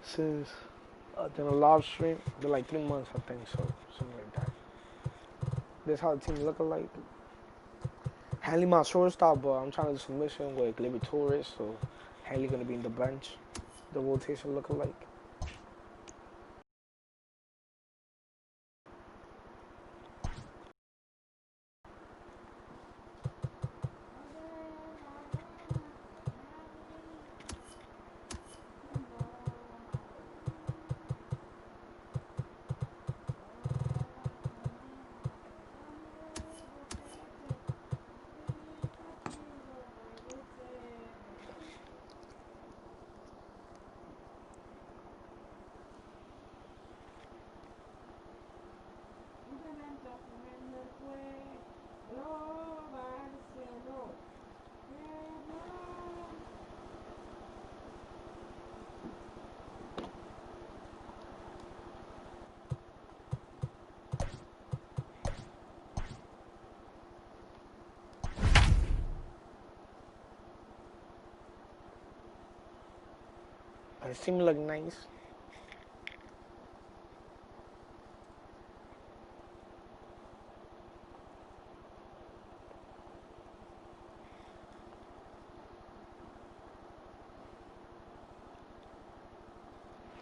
since the live stream. Been like 3 months, I think so, something like that. This how the team looking like. Hanley my shortstop, but I'm trying to do submission with Gleyber Torres, so Hanley gonna be in the bench. The rotation looking like. His team look nice.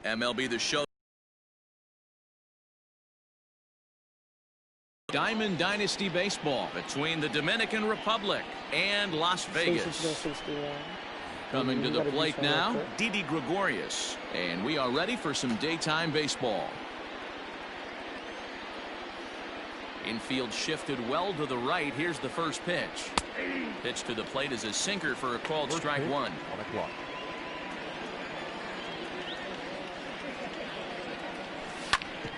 MLB The Show. Diamond Dynasty Baseball between the Dominican Republic and Las Vegas. Coming to the plate now, Didi Gregorius. And we are ready for some daytime baseball. Infield shifted well to the right. Here's the first pitch. Pitch to the plate is a sinker for a called strike one.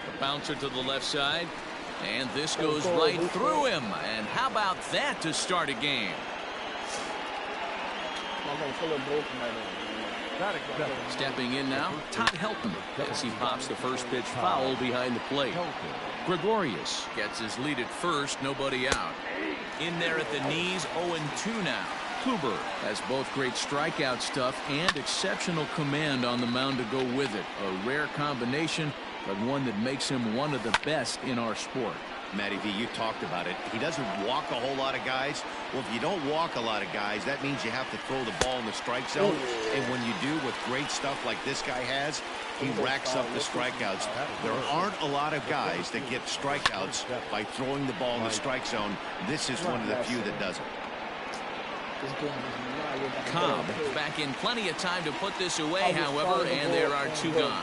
A bouncer to the left side. And this goes right through him. And how about that to start a game? Stepping in now, Todd Helton as he pops the first pitch foul behind the plate. Gregorius gets his lead at first, nobody out. In there at the knees, 0-2 now. Kluber has both great strikeout stuff and exceptional command on the mound to go with it. A rare combination, but one that makes him one of the best in our sport. Matty V, you talked about it. He doesn't walk a whole lot of guys. Well, if you don't walk a lot of guys, that means you have to throw the ball in the strike zone. And when you do, with great stuff like this guy has, he racks up the strikeouts. There aren't a lot of guys that get strikeouts by throwing the ball in the strike zone. This is one of the few that does it. Cobb back in plenty of time to put this away, however, and there are two gone.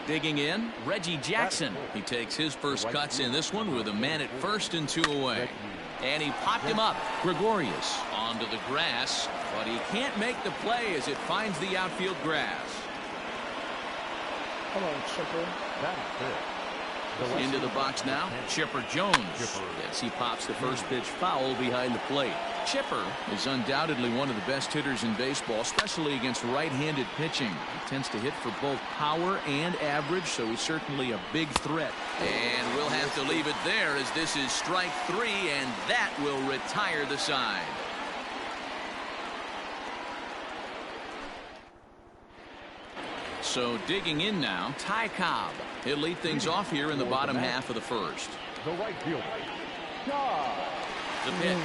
Digging in, Reggie Jackson. He takes his first cuts in this one with a man at first and 2 away. And he popped him up. Gregorius onto the grass, but he can't make the play as it finds the outfield grass. Come on, Chipper. Into the box now, Chipper Jones as he pops the first pitch foul behind the plate. Chipper is undoubtedly one of the best hitters in baseball, especially against right-handed pitching. He tends to hit for both power and average, so he's certainly a big threat. And we'll have to leave it there as this is strike 3, and that will retire the side. So digging in now, Ty Cobb. He'll lead things off here in the bottom half of the first. The right fielder. The pitch.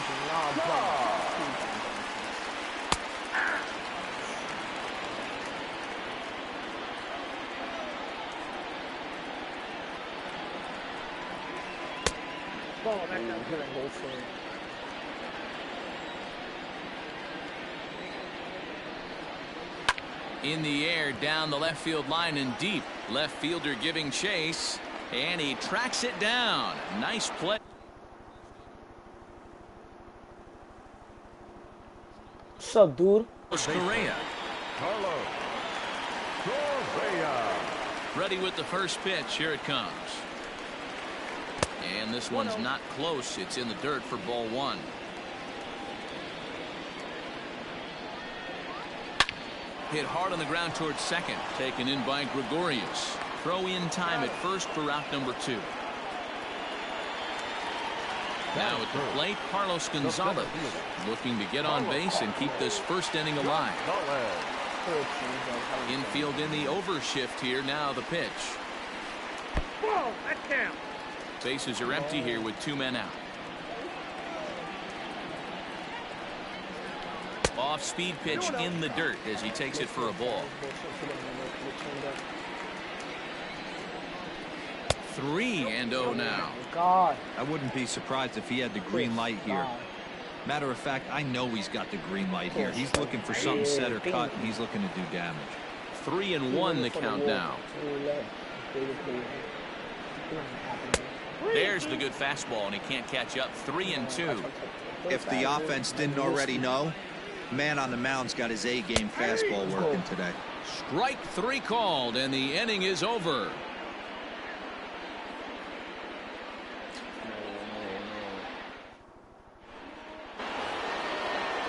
In the air, down the left field line and deep. Left fielder giving chase, and he tracks it down. Nice play. What's up, dude? Correa. Carlos Correa. Ready with the first pitch. Here it comes. And this one's not close. It's in the dirt for ball one. Hit hard on the ground towards second. Taken in by Gregorius. Throw in time at first for out number 2. Now at the plate, Carlos Gonzalez looking to get on base and keep this first inning alive. Infield in the overshift here. Now the pitch. Whoa, that's down. Bases are empty here with 2 men out. Off-speed pitch in the dirt as he takes it for a ball. 3-0 now. God. I wouldn't be surprised if he had the green light here. Matter of fact, I know he's got the green light here. He's looking for something set or cut, and he's looking to do damage. 3-1 the count now. There's the good fastball, and he can't catch up. 3-2. If the offense didn't already know, man on the mound's got his A-game fastball working today. Strike 3 called, and the inning is over.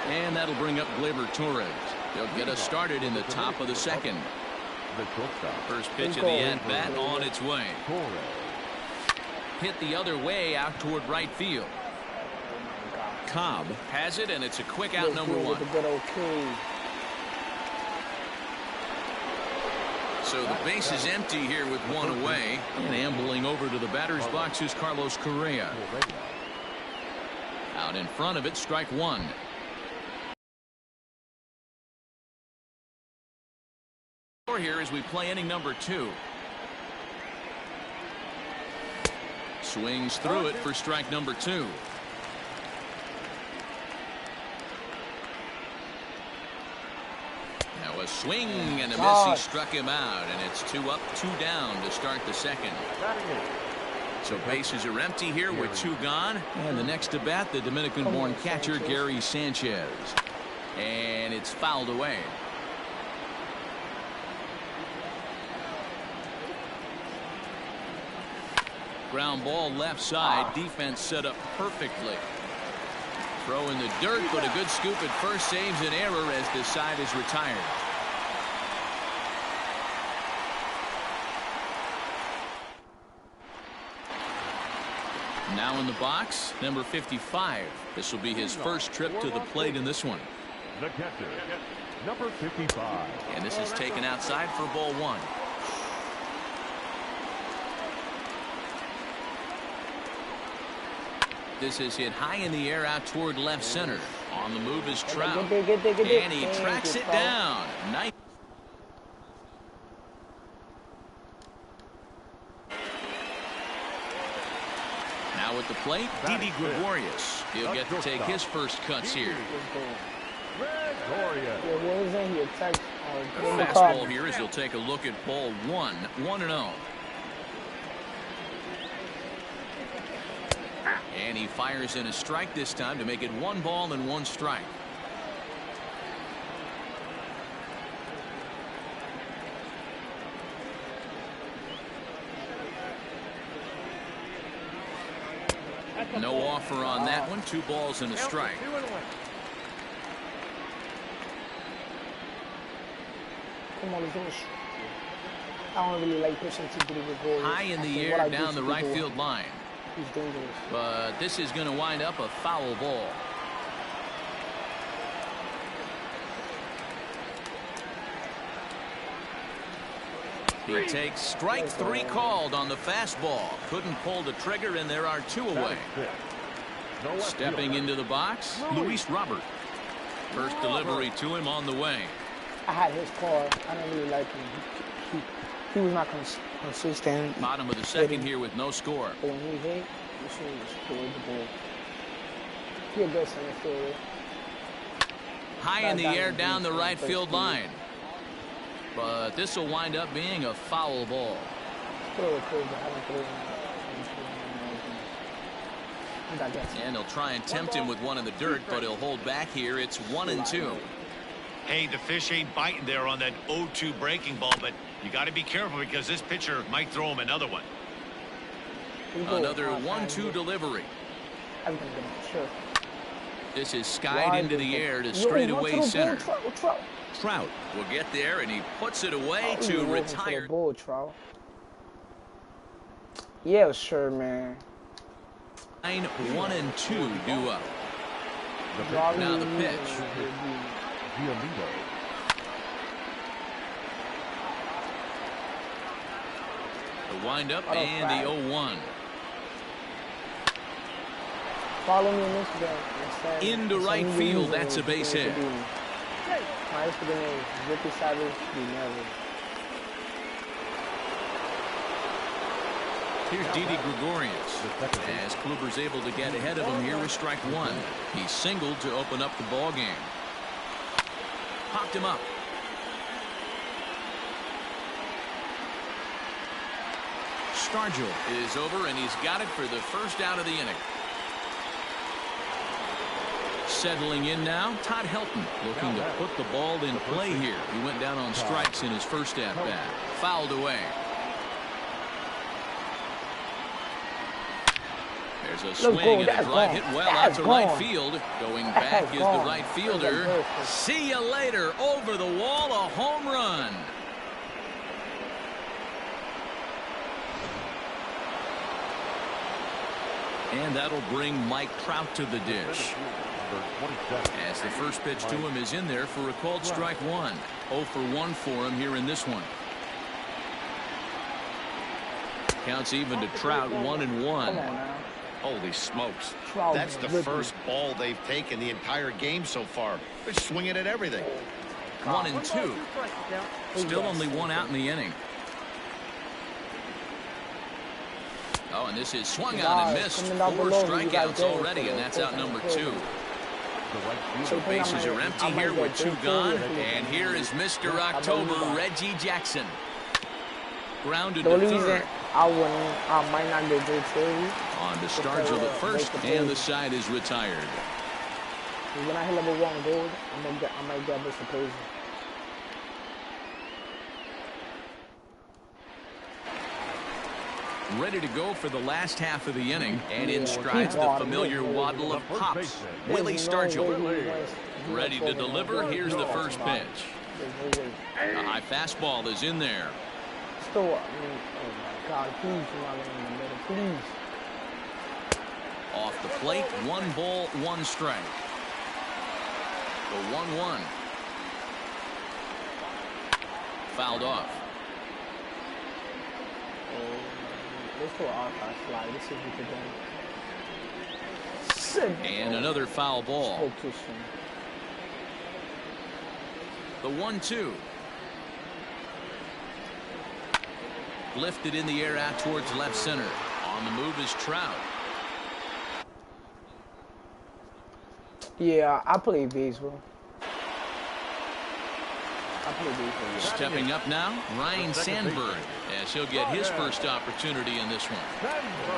And that'll bring up Gleyber Torres. They'll get us started in the top of the second. First pitch of the at-bat on its way. Hit the other way out toward right field. Cobb has it, and it's a quick out, number 1. So the base is empty here with 1 away. And ambling over to the batter's box is Carlos Correa. Out in front of it, strike 1. Here as we play inning number 2. Swings through it for strike number 2. Now a swing and a miss. He struck him out, and it's 2 up, 2 down to start the second. So bases are empty here with 2 gone. And the next to bat, the Dominican-born catcher Gary Sanchez. And it's fouled away. Ground ball left side. Defense set up perfectly. Throw in the dirt, but a good scoop at first saves an error as the side is retired. Now in the box, number 55. This will be his first trip to the plate in this one. The catcher, number 55. And this is taken outside for ball 1. This is hit high in the air out toward left center. On the move is Trout. And he tracks it down. Nice. Now at the plate, Didi Gregorius. He'll get to take his first cuts here. Fastball here as he'll take a look at ball 1. 1-0. And he fires in a strike this time to make it 1 ball and 1 strike. No offer on that one. 2 balls and a strike. Come on, finish. I don't really like pushing to the high in the air down the right field line. He's dangerous. But this is going to wind up a foul ball. He takes strike 3 called on the fastball. Couldn't pull the trigger, and there are 2 away. Stepping into the box, Luis Robert. First delivery to him on the way. I had his car. I don't really like him. He was not consistent. Bottom of the second here with no score. But when he hit, he scored the ball. He a good center fielder. High in the air down the right field line. But this will wind up being a foul ball. And they'll try and tempt him with one in the dirt, but he'll hold back here. It's 1-2. Hey, the fish ain't biting there on that 0-2 breaking ball, but you got to be careful because this pitcher might throw him another one. Another 1-2 delivery. This is skied into the air to straightaway center. Trout will get there, and he puts it away to retire. Yeah, sure, man. 1 and 2 due up. Now the pitch. The windup and the 0-1. Follow me on Instagram. Into right field. That's a base hit. My Instagram is Ricky Savage. Here's Didi Gregorius. As Kluber's able to get ahead of him here with strike one. He singled to open up the ball game. Popped him up. Stargell is over, and he's got it for the first out of the inning. Settling in now, Todd Helton looking to put the ball in play here. He went down on strikes in his first at-bat. Fouled away. There's a swing and a drive hit well out to right field. Going back is the right fielder. See you later. Over the wall, a home run. And that'll bring Mike Trout to the dish. As the first pitch to him is in there for a called strike one. 0 for 1 for him here in this one. Counts even to Trout, 1-1. Holy smokes. That's the first ball they've taken the entire game so far. They're swinging at everything. 1-2. Still only one out in the inning. Oh, and this is swung on and missed. 4 strikeouts already, and that's out number 2. So bases are empty here with 2 gone. And here is Mr. October, Reggie Jackson. Grounded to third. I might not get good too. On to Stargell at first, and the side is retired. When I hit level 1 gold, I might get this occasion. Ready to go for the last half of the inning, and in strides the familiar waddle of pops. Willie Stargell. Ready to deliver. Here's the first pitch. A high fastball is in there. Oh my God, please, in the middle, please. Off the plate, 1 ball, 1 strike. The 1-1. Fouled off. Let's do an outside slide. Let's see if we can do. And another foul ball. The 1-2. Lifted in the air out towards left center. On the move is Trout. Yeah, I play baseball. Stepping up now, Ryan Sandberg, as he'll get his first opportunity in this one.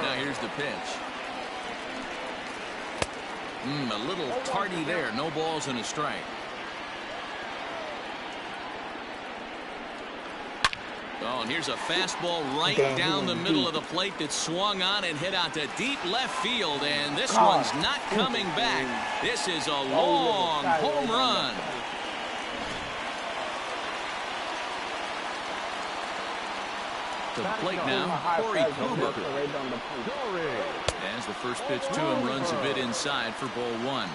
Now here's the pitch. A little tardy there. No balls and a strike. Oh, and here's a fastball right down the middle of the plate that swung on and hit out to deep left field, and this one's not coming back. This is a long home run. To the plate now, Corey Kluber. As the first pitch to him runs a bit inside for ball 1.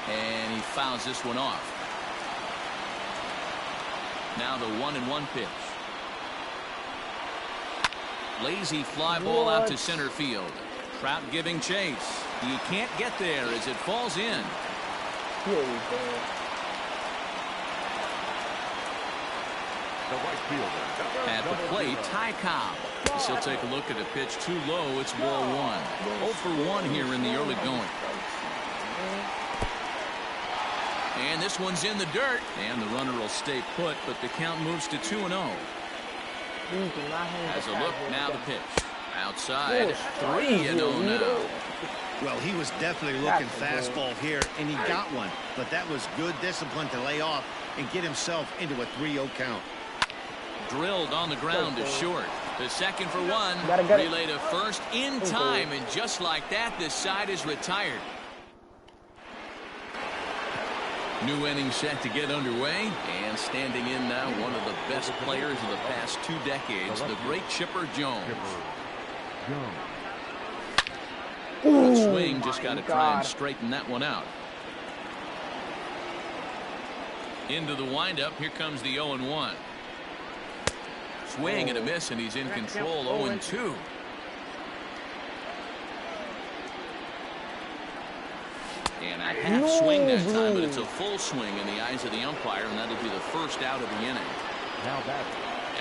And he fouls this one off. Now the 1-1 pitch. Lazy fly ball out to center field. Trout giving chase. He can't get there as it falls in. Here we go. At the plate, Ty Cobb. He'll take a look at a pitch too low. It's ball 1. 0 for 1 here in the early going. And this one's in the dirt. And the runner will stay put, but the count moves to 2-0. As a look, now the pitch. Outside, 3-0 now. Well, he was definitely looking fastball here, and he got one. But that was good discipline to lay off and get himself into a 3-0 count. Drilled on the ground to short. The second for 1. Relay to first in time, and just like that, this side is retired. New inning set to get underway, and standing in now, one of the best players of the past 2 decades, the great Chipper Jones. Good swing, just got to try and straighten that one out. Into the windup, here comes the 0-1. Swing and a miss, and he's in control. 0-2. And a half swing that time, but it's a full swing in the eyes of the umpire, and that'll be the first out of the inning. Now back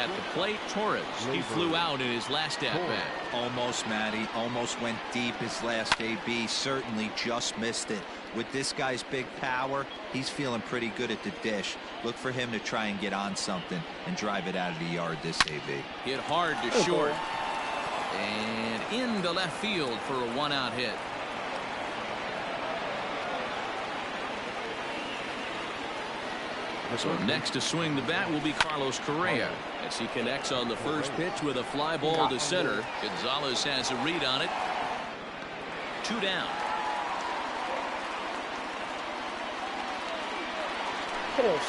at the plate, Torres. He flew out in his last at-bat. Almost, Matty. Almost went deep his last AB. Certainly just missed it. With this guy's big power, he's feeling pretty good at the dish. Look for him to try and get on something and drive it out of the yard this AB. Hit hard to short. And into left field for a 1-out hit. So next to swing the bat will be Carlos Correa as he connects on the first pitch with a fly ball to center. Gonzalez has a read on it. 2 down.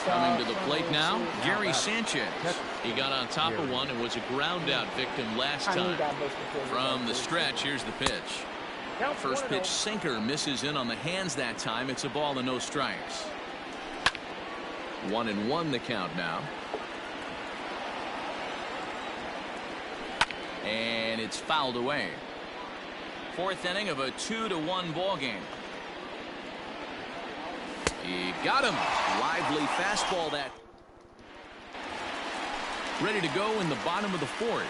Coming to the plate now, Gary Sanchez. He got on top of one and was a ground out victim last time. From the stretch, here's the pitch. First pitch sinker misses in on the hands that time. It's a ball and no strikes. 1-1 the count now. And it's fouled away. 4th inning of a 2-1 ball game. He got him. Lively fastball that. Ready to go in the bottom of the 4th.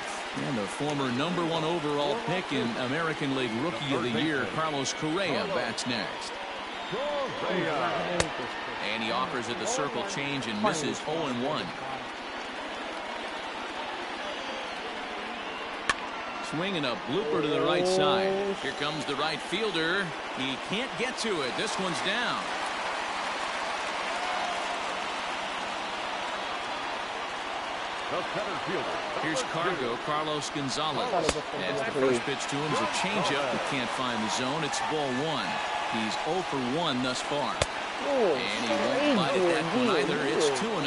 And the former #1 overall pick in American League Rookie of the Year, Carlos Correa, bats next. And he offers it the circle change and misses. 0-1. Swinging a blooper to the right side. Here comes the right fielder. He can't get to it. This one's down. Here's Cargo, Carlos Gonzalez. As the first pitch to him is a changeup. He can't find the zone. It's ball 1. He's 0 for 1 thus far. And he won't bite at that one either. It's 2-0.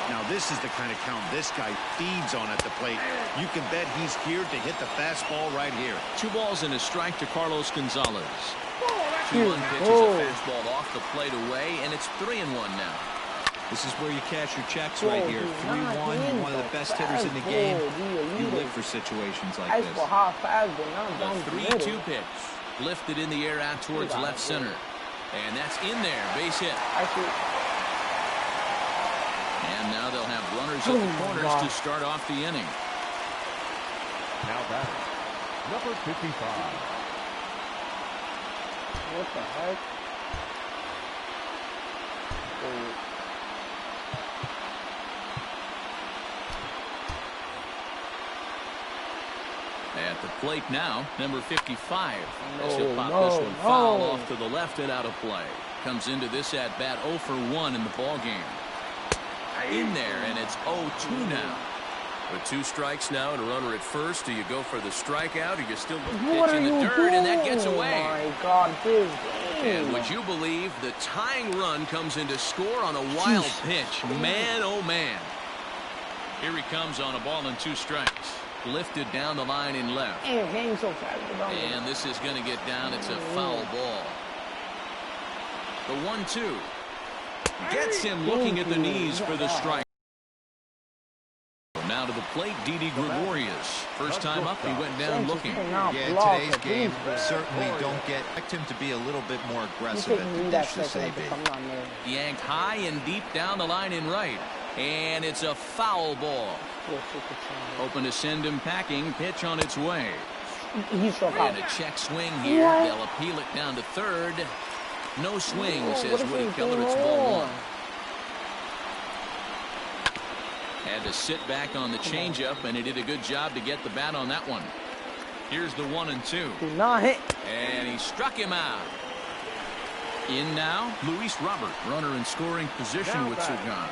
Now this is the kind of count this guy feeds on at the plate. You can bet he's geared to hit the fastball right here. 2 balls and a strike to Carlos Gonzalez. 2-1 pitches a fastball off the plate away, and it's 3-1 now. This is where you cash your checks right here. 3-1, one of the best hitters in the game. You live for situations like this. The 3-2 pitch. Lifted in the air out towards left center. And that's in there. Base hit. And now they'll have runners at the corners to start off the inning. Now batting, number 55. What the heck? At the plate now, number 55. As he'll pop this one foul off to the left and out of play. Comes into this at bat 0 for 1 in the ball game. In there, and it's 0-2 now. With 2 strikes now and a runner at first, do you go for the strikeout or you still pitch in the dirt, and that gets away? Oh my God, this game. And would you believe the tying run comes into score on a wild pitch? Man, oh man. Here he comes on a ball and 2 strikes. Lifted down the line in left. And this is going to get down. It's a foul ball. The 1-2 gets him looking at the knees for the strike. Now to the plate, Didi Gregorius. First time up, he went down looking. Yeah, today's game certainly don't get. Expect him to be a little bit more aggressive at the dish this AB. Yanked high and deep down the line in right. And it's a foul ball. Open to send him packing. Pitch on its way. And a check swing here. They'll appeal it down to third. No swing, says Woody Keller. It's ball 1. Had to sit back on the changeup, and he did a good job to get the bat on that one. Here's the 1-2. Do not hit. And he struck him out. In now, Luis Robert, runner in scoring position with Sugan.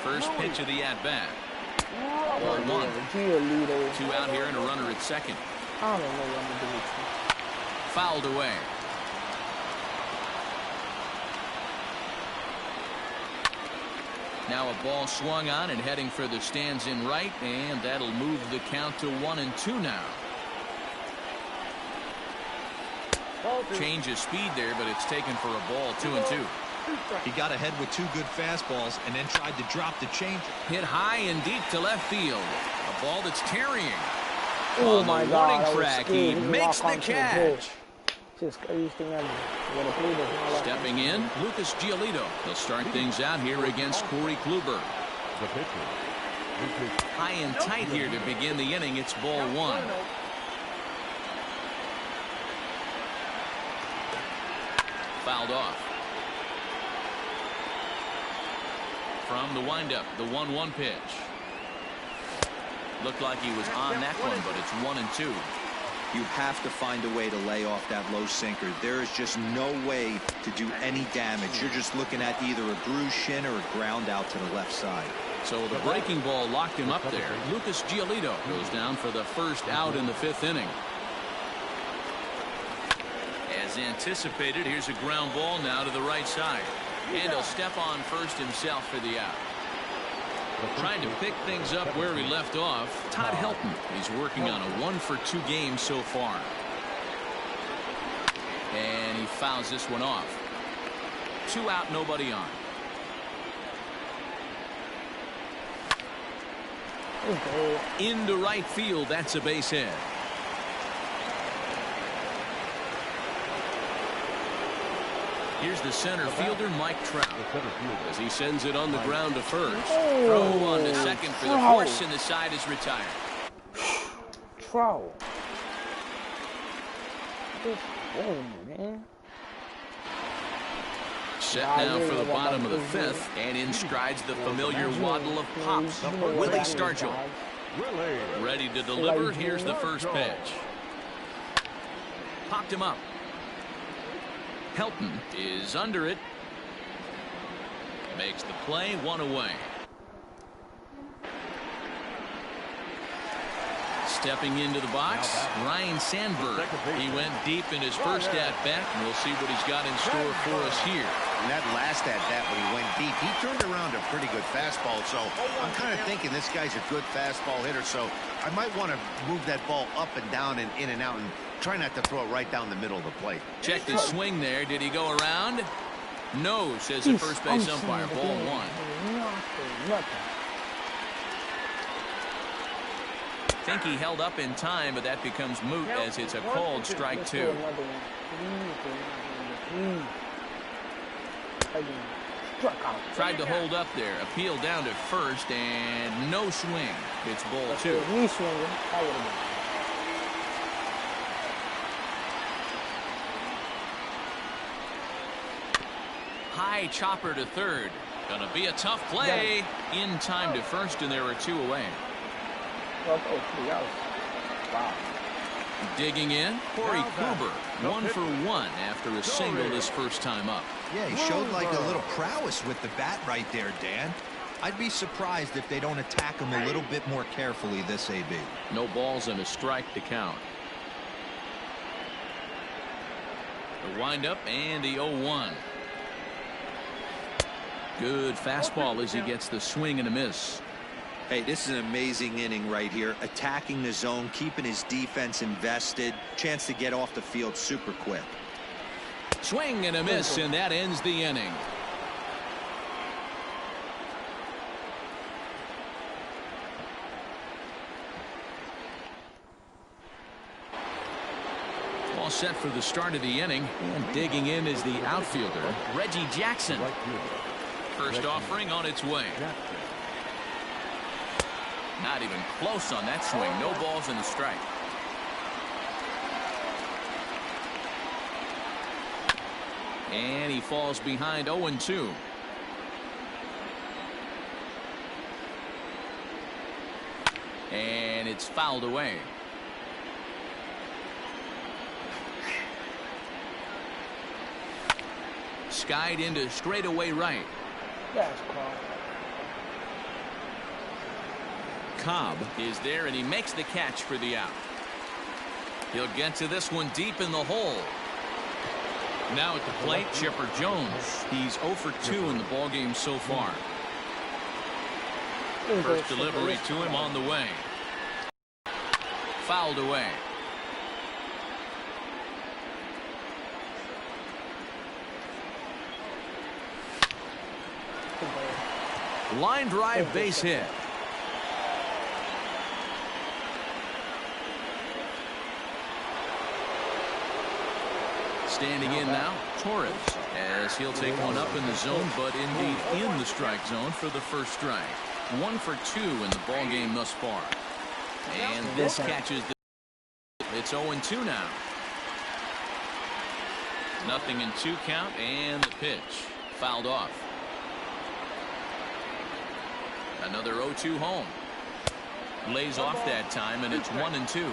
First pitch of the at-bat. 1. 2 out here and a runner at second. I don't know what I'm doing with you. Fouled away. Now a ball swung on and heading for the stands in right, and that'll move the count to 1-2 now. Change of speed there, but it's taken for a ball. 2-2. He got ahead with 2 good fastballs and then tried to drop the change. Hit high and deep to left field. A ball that's carrying. Oh my God! Warning track, he makes the catch. Just crazy thing ever. Stepping in, Lucas Giolito. He'll start things out here against Corey Kluber. The pitcher. High and tight here to begin the inning. It's ball 1. Fouled off. From the windup, the 1-1 pitch. Looked like he was on that one, but it's 1-2. You have to find a way to lay off that low sinker. There is just no way to do any damage. You're just looking at either a bruised shin or a ground out to the left side. So the breaking ball locked him up there. Lucas Giolito goes down for the first out in the 5th inning. As anticipated, here's a ground ball now to the right side. And he'll step on first himself for the out. Trying to pick things up where he left off, Todd Helton. He's working on a 1-for-2 game so far. And he fouls this one off. 2 out, nobody on. Into right field, that's a base hit. Here's the center fielder, Mike Trout, as he sends it on the ground to first. Throw on to second for the force, and the side is retired. Trout. Man. Set now for the bottom of the 5th, and in strides the familiar waddle of Pops, Willie Stargell. Ready to deliver. Here's the first pitch. Popped him up. Helton is under it. Makes the play, 1 away. Stepping into the box, Ryan Sandberg. He went deep in his first at-bat, and we'll see what he's got in store for us here. And that last at-bat when he went deep, he turned around a pretty good fastball. So I'm kind of thinking this guy's a good fastball hitter. So I might want to move that ball up and down and in and out and try not to throw it right down the middle of the plate. Check the swing there. Did he go around? No, says the first base umpire. Ball 1. Think he held up in time, but that becomes moot as it's a called strike 2. Tried to hold up there. Appeal down to first, and no swing. It's ball 2. High chopper to third. Gonna be a tough play. In time to first, and there are 2 away. Wow. Digging in, Corey Kluber, 1 for 1 after a single his first time up. Yeah, he showed like a little prowess with the bat right there, Dan. I'd be surprised if they don't attack him a little bit more carefully this AB. No balls and a strike to count. The windup and the 0-1. Good fastball as he gets the swing and a miss. Hey, this is an amazing inning right here. Attacking the zone, keeping his defense invested. Chance to get off the field super quick. Swing and a miss, and that ends the inning. All set for the start of the inning, and digging in is the outfielder, Reggie Jackson. First offering on its way. Not even close on that swing. No balls and a strike. And he falls behind 0-2. And it's fouled away. Skied into straightaway right. That's called. Cobb is there, and he makes the catch for the out. He'll get to this one deep in the hole. Now at the plate, Chipper Jones. He's 0 for 2 in the ballgame so far. First delivery to him on the way. Fouled away. Line drive base hit. Standing in now, Torres, as he'll take one up in the zone, but indeed in the strike zone for the first strike. 1 for 2 in the ball game thus far. And this catches the... It's 0-2 now. 0-2 count, and the pitch fouled off. Another 0-2 home. Lays off that time, and it's 1-2.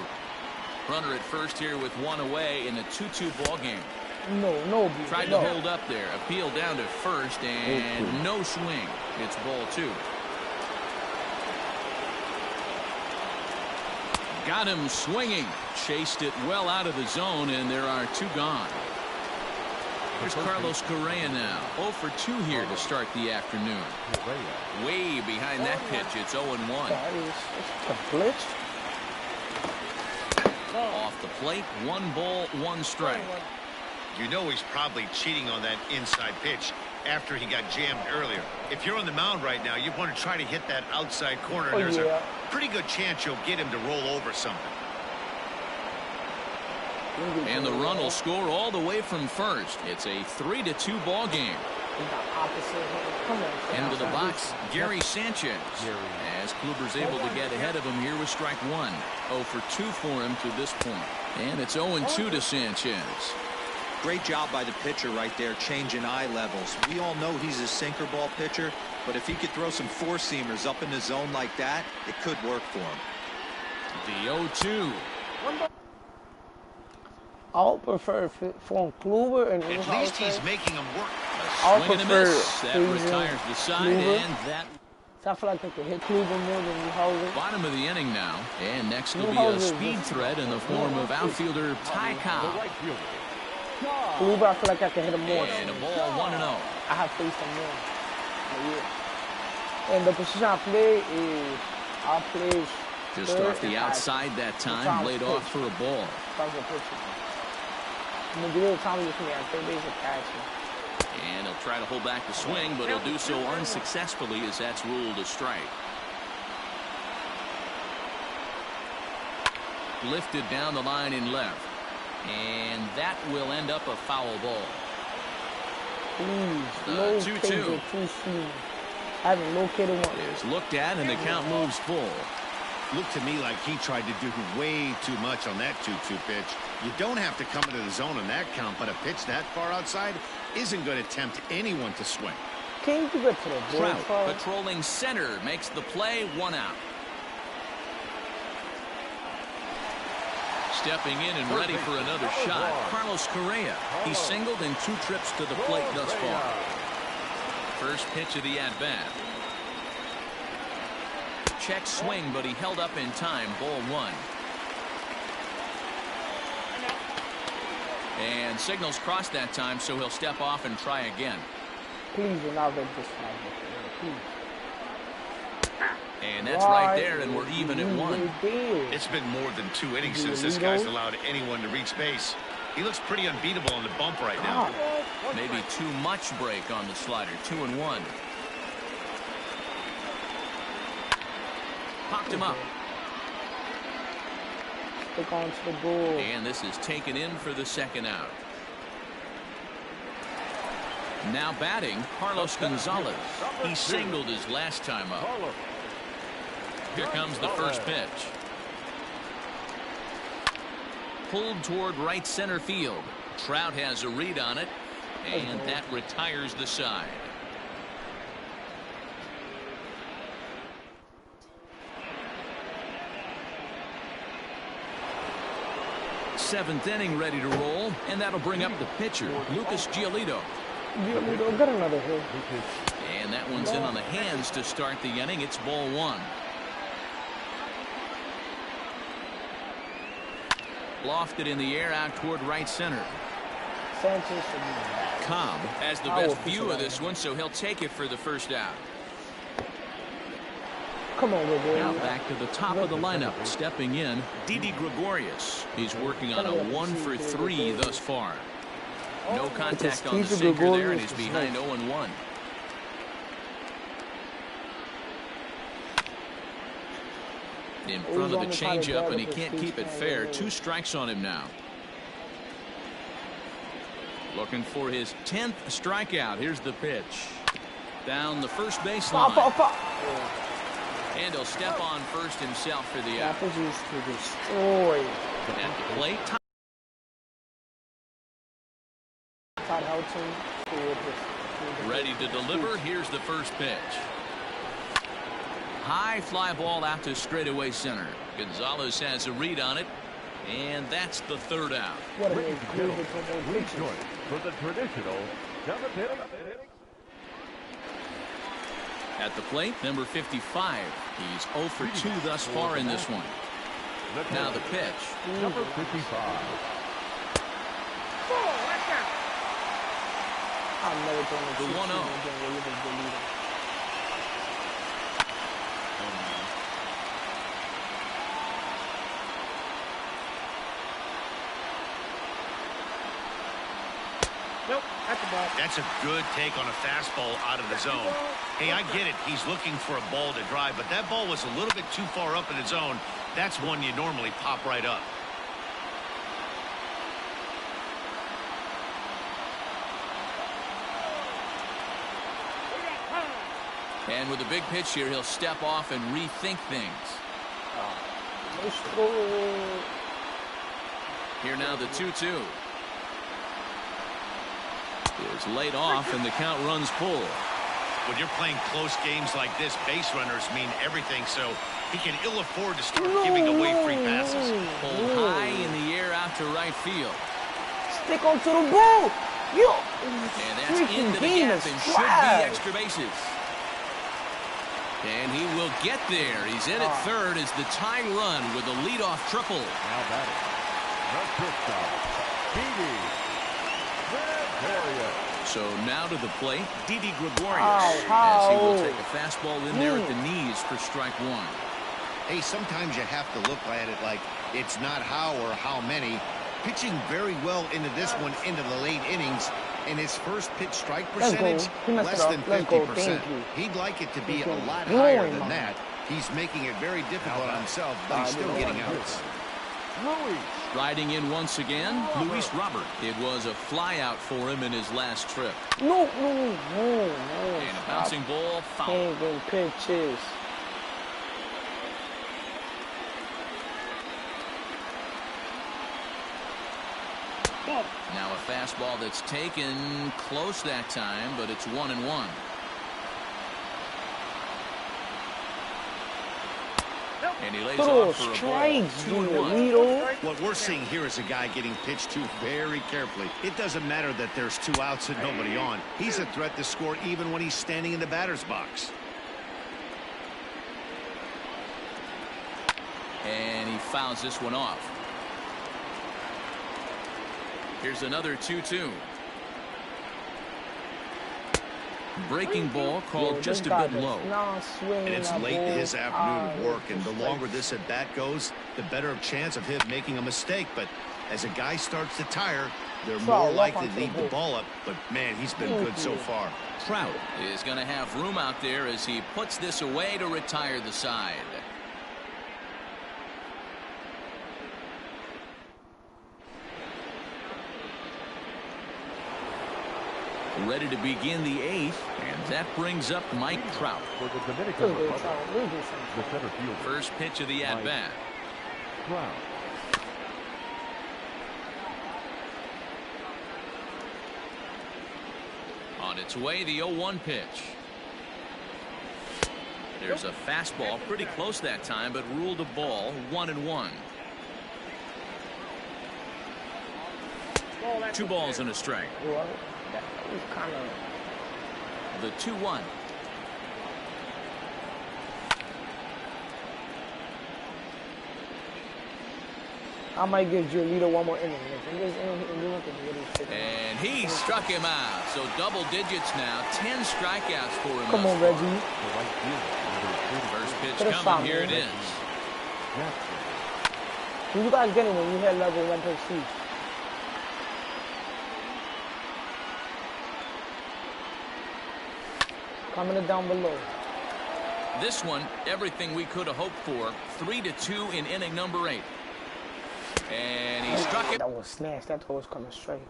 Runner at first here with 1 away in a 2-2 ball game. No. Tried to hold up there. Appeal down to first, and no swing. It's ball 2. Got him swinging. Chased it well out of the zone, and there are 2 gone. Here's Carlos Correa now. 0 for 2 here to start the afternoon. Way behind that pitch. It's 0-1. It's a blitz. Off the plate, 1 ball, 1 strike. You know he's probably cheating on that inside pitch after he got jammed earlier. If you're on the mound right now, you want to try to hit that outside corner. And there's a pretty good chance you'll get him to roll over something. And the run will score all the way from first. It's a 3-2 ball game. Into the box, Gary Sanchez. As Kluber's able to get ahead of him here with strike 1. 0 for 2 for him to this point. And it's 0-2 to Sanchez. Great job by the pitcher right there, changing eye levels. We all know he's a sinker ball pitcher, but if he could throw some four-seamers up in the zone like that, it could work for him. The 0-2. I would prefer for Kluber and at least he's making him work. I would Swing and a prefer miss. That retires the side, Kluber. and that. So I feel like they could hit Kluber more than Newhouser. Bottom of the inning now, and next will be a speed threat in the form of outfielder Ty Cobb. Kluber, I feel like I can hit him more. And a ball 1-0. I have faced him more. And the position I play is I play Just off the outside that time, laid off for a ball. And he'll try to hold back the swing, but he'll do so unsuccessfully as that's ruled a strike. Lifted down the line in left. And that will end up a foul ball. 2-2. I haven't located one. Is looked at, and the count moves full. Looked to me like he tried to do way too much on that 2-2 pitch. You don't have to come into the zone on that count, but a pitch that far outside isn't going to tempt anyone to swing. Can you get to the Trout patrolling center makes the play, 1 out. Stepping in and ready for another shot, Carlos Correa. He singled in 2 trips to the plate thus far. First pitch of the at-bat. Check swing, but he held up in time. Ball 1. And signals crossed that time, so he'll step off and try again. Please do not let this slide. Please. And that's right there, and we're even at 1. It's been more than 2 innings since this guy's allowed anyone to reach base. He looks pretty unbeatable on the bump right now. Maybe too much break on the slider. 2-1. Popped him up. Stick on to the ball. And this is taken in for the 2nd out. Now batting, Carlos Gonzalez. He singled his last time up. Here comes the first pitch. Pulled toward right center field. Trout has a read on it, and that retires the side. Seventh inning ready to roll, and that'll bring up the pitcher, Lucas Giolito. Got another hit. And that one's in on the hands to start the inning. It's ball 1. Lofted in the air out toward right center. Cobb has the best view of this one, so he'll take it for the first out. Come on, Gregory. Now back to the top of the lineup. Stepping in, Didi Gregorius. He's working on a 1 for 3 thus far. No contact on the sinker there, and he's behind 0-1. In front of the changeup, and he can't keep it fair. 2 strikes on him now. Looking for his 10th strikeout. Here's the pitch. Down the first baseline. And he'll step on first himself for the out. That used to destroy. At the plate. Todd Helton. Ready to deliver. Here's the first pitch. High fly ball out to straightaway center. Gonzalez has a read on it. And that's the 3rd out. What a Please join for the traditional 7th inning. At the plate, number 55. He's 0 for 2 thus far in this one. Now the pitch. Number 55. The 1-0. Nope, at the ball. That's a good take on a fastball out of the zone. Hey, I get it. He's looking for a ball to drive, but that ball was a little bit too far up in the zone. That's one you normally pop right up. And with a big pitch here, he'll step off and rethink things. Here now the 2-2. Is laid off, and the count runs full. When you're playing close games like this, base runners mean everything, so he can ill afford to start giving away free passes. Pulled high in the air out to right field. Stick onto the ball. And that's into the gap and should be extra bases. And he will get there. He's in at 3rd as the tying run with a leadoff triple. Now batting. The shortstop, Didi Gregorius. So now to the plate, Didi Gregorius, as he will take a fastball in there at the knees for strike 1. Hey, sometimes you have to look at it like it's not how or how many. Pitching very well into this one into the late innings, and his first pitch strike percentage less than 50%. He'd like it to be a lot higher than that. He's making it very difficult on himself, but he's still getting outs. Riding in once again, Luis Robert. It was a fly out for him in his last trip. No. And a bouncing ball foul. Hanging pitches. Now a fastball that's taken close that time, but it's 1-1. And he lays off for a ball. 2-1. What we're seeing here is a guy getting pitched to very carefully. It doesn't matter that there's 2 outs and nobody on. He's a threat to score even when he's standing in the batter's box. And he fouls this one off. Here's another 2-2. Breaking ball called just a bit low. And it's late in his afternoon work, and the longer this at bat goes, the better chance of him making a mistake. But as a guy starts to tire, they're more likely to leave the ball up. But man, he's been good so far. Trout is going to have room out there as he puts this away to retire the side. Ready to begin the 8th, and that brings up Mike Trout. For the Dominican Republic, the center fielder. First pitch of the at-bat. Trout. On its way, the 0-1 pitch. There's a fastball, pretty close that time, but ruled a ball, 1-1. 2 balls and a strike. The 2-1. I might give Giolito one more inning. And he struck him out. So double digits now. 10 strikeouts for him. Come on, Reggie. The right fielder. First pitch Could've coming. shot, Here man. it is. You guys get it when you hit level 1.6. Comment it down below. This one, everything we could have hoped for. 3-2 in inning number 8. And he struck it. That was snatched. That was coming straight.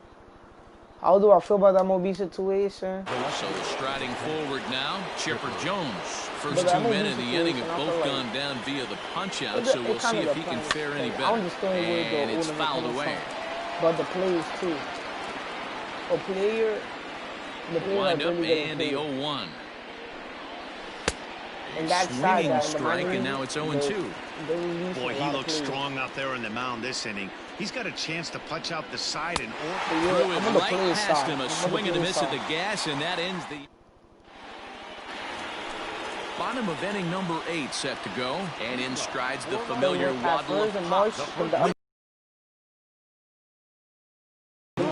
How do I feel about that MLB situation? So striding forward now, Chipper Jones. First But 2 MLB men in the inning situation, have I both feel gone like down via the punch-out, so we'll see if he can fare any I better. understand where the And it's owner fouled coming away. from. But the players too. The players Wind are up really getting and the paid. 0-1. And that side, Swinging that in the strike, minor and now league, it's 0-2. they release Boy, a he lot of looks players. strong out there on the mound this inning. He's got a chance to punch out the side and Yeah, Threw I'm it on the right players' past side. him, I'm a on the swing and a players' miss at side. the gas, and that ends the bottom of inning number 8 set to go. And in strides the familiar waddle of pop.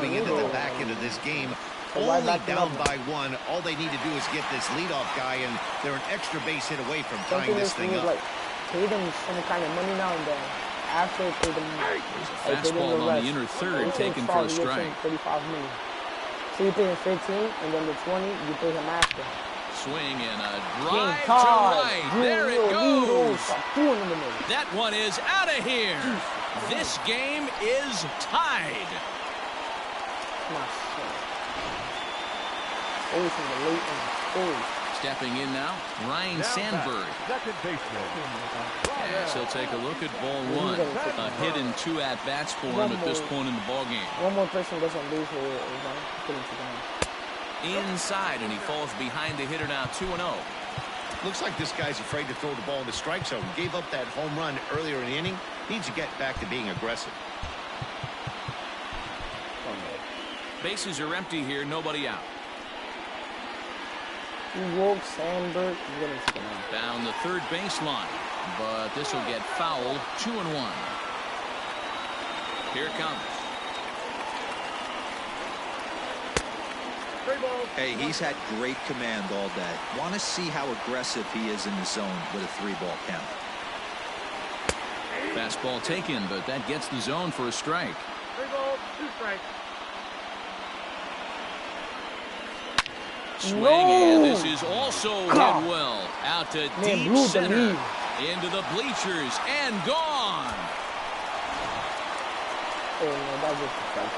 moving into the back end of this game. Only down by 1. All they need to do is get this leadoff guy, and they're an extra base hit away from tying this thing up. Like, pay them some kind of money now and then. After pay them, Fastball on the inner third, taken for a strike. 35 million. So you pay him 15, and then the 20 you pay him after. Swing and a drive to Todd, right. There it goes. In the middle. That one is out of here. This game is tied. My son. Always from the late inning. Stepping in now, Ryan Sandberg. Second baseman. Yes, he'll take a look at ball 1. A hit and 2 at-bats for him at this point in the ballgame. One more person gets on base here. Inside, and he falls behind the hitter now, 2-0. Looks like this guy's afraid to throw the ball in the strike zone. Gave up that home run earlier in the inning. Needs to get back to being aggressive. Bases are empty here, nobody out. He woke Sandberg. Down the third baseline, but this will get fouled. 2-1. Here it comes. Hey, he's had great command all day. Want to see how aggressive he is in the zone with a 3-ball count. Fastball taken, but that gets the zone for a strike. 3 balls, 2 strikes. Swing, and this is also hit well. Out to deep center. Into the bleachers, and gone. Oh, no, that was just a strike.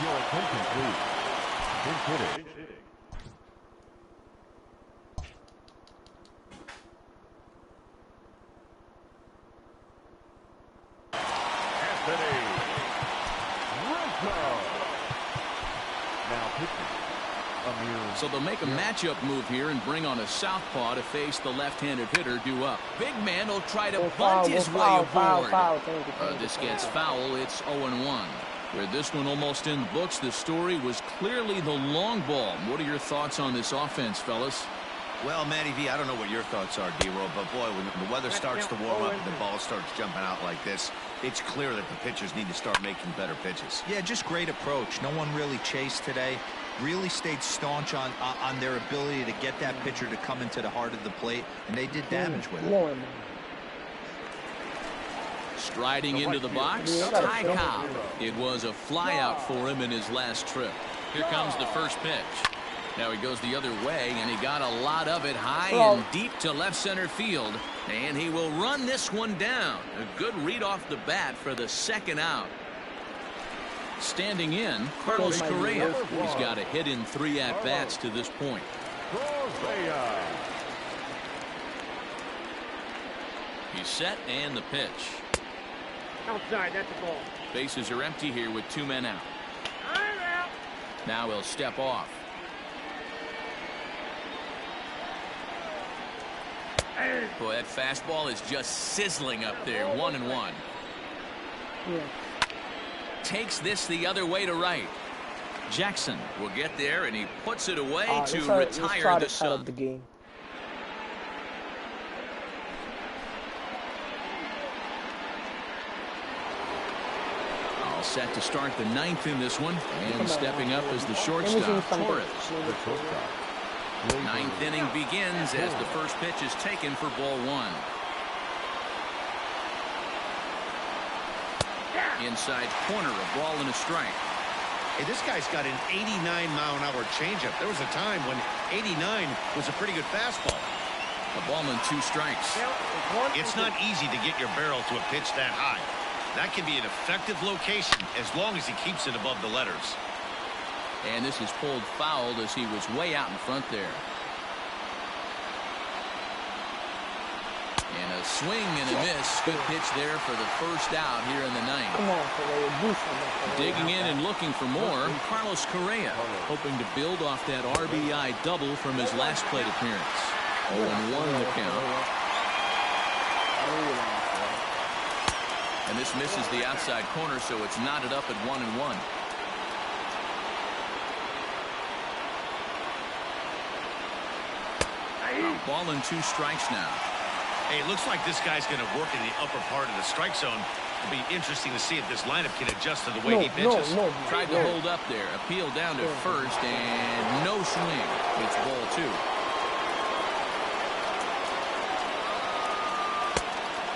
Your attention, please. Big hitter. So they'll make a matchup move here and bring on a southpaw to face the left-handed hitter due up. Big man will try to bunt his way aboard. This gets foul. It's 0-1. With this one almost in the books, the story was clearly the long ball. What are your thoughts on this offense, fellas? Well, Matty V, I don't know what your thoughts are, D-Roll, but boy, when the weather starts to warm up and the ball starts jumping out like this, it's clear that the pitchers need to start making better pitches. Yeah, just great approach. No one really chased today. Really stayed staunch on their ability to get that pitcher to come into the heart of the plate, and they did damage with it. Striding into the box, Ty Cobb. It was a flyout for him in his last trip. Here comes the first pitch. Now he goes the other way, and he got a lot of it high and deep to left center field. And he will run this one down. A good read off the bat for the second out. Standing in, Carlos Correa. He's got a hit in 3 at-bats to this point. He's set, and the pitch. Outside, that's a ball. Bases are empty here with 2 men out. Now he'll step off. Boy, that fastball is just sizzling up there. 1-1. Yeah. Takes this the other way to right. Jackson will get there, and he puts it away to retire the sub. The game. set to start the ninth in this one, and stepping up as the shortstop, Torres. The shortstop. Ninth inning begins as the first pitch is taken for ball one. Inside corner, a ball and a strike. Hey, this guy's got an 89-mile-an-hour changeup. There was a time when 89 was a pretty good fastball. A ball and 2 strikes. It's not easy to get your barrel to a pitch that high. That can be an effective location as long as he keeps it above the letters. And this is pulled foul as he was way out in front there. And a swing and a miss. Good pitch there for the first out here in the ninth. Come on, Correa, do something. Digging in and looking for more, Carlos Correa, hoping to build off that RBI double from his last plate appearance. 0-1 the count. And this misses the outside corner, so it's knotted up at 1-1. Ball and 2 strikes now. Hey, it looks like this guy's going to work in the upper part of the strike zone. It'll be interesting to see if this lineup can adjust to the way he pitches. Tried to hold up there. Appeal down to first, and no swing. It's ball 2.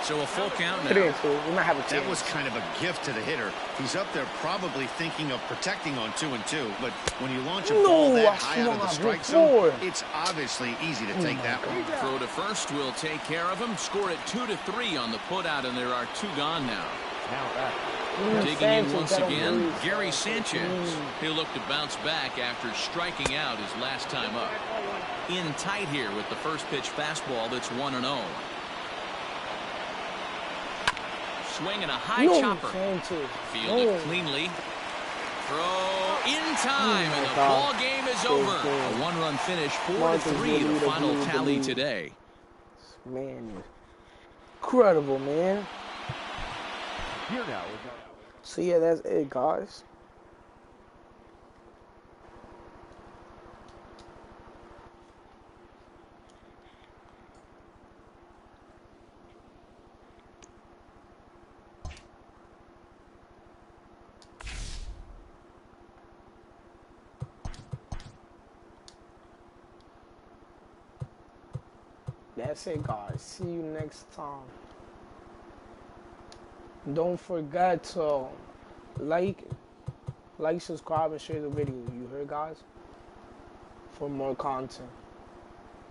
So a full count now. 3-2. We might have a chance. That was kind of a gift to the hitter. He's up there probably thinking of protecting on 2-2. But when you launch a ball that high out of the strike zone, it's obviously easy to take that one. Throw to first will take care of him. Score it 2-3 on the putout, and there are 2 gone now. Digging in once again, Gary Sanchez. He'll look to bounce back after striking out his last time up. In tight here with the first pitch fastball that's 1-0. Swing and a high chopper. Fielded cleanly. Throw in time, and the ball game is over. A 1-run finish, 4-3, the final tally today. Man, incredible, man. Here now. So yeah, that's it, guys. That's it, guys. See you next time. Don't forget to like, subscribe, and share the video. You heard, guys? For more content.